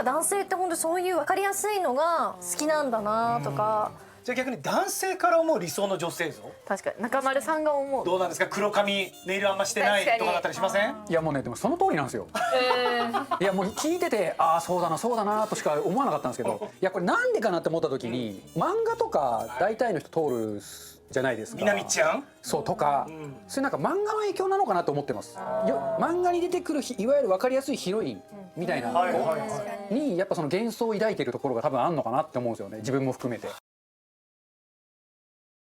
男性って本当そういう分かりやすいのが好きなんだなとか。じゃあ逆に男性から思う理想の女性像確かに中丸さんが思う。どうなんですか？黒髪ネイルあんましてないとかだったりしません？いやもうねでもその通りなんですよ。いやもう聞いててああそうだなそうだなとしか思わなかったんですけど、いやこれなんでかなって思った時に、漫画とか大体の人通るじゃないですか。みなみちゃんそうとか、それなんか漫画の影響なのかなと思ってます。漫画に出てくるいわゆる分かりやすいヒロインみたいな子にやっぱその幻想を抱いてるところが多分あんのかなって思うんですよね、自分も含めて。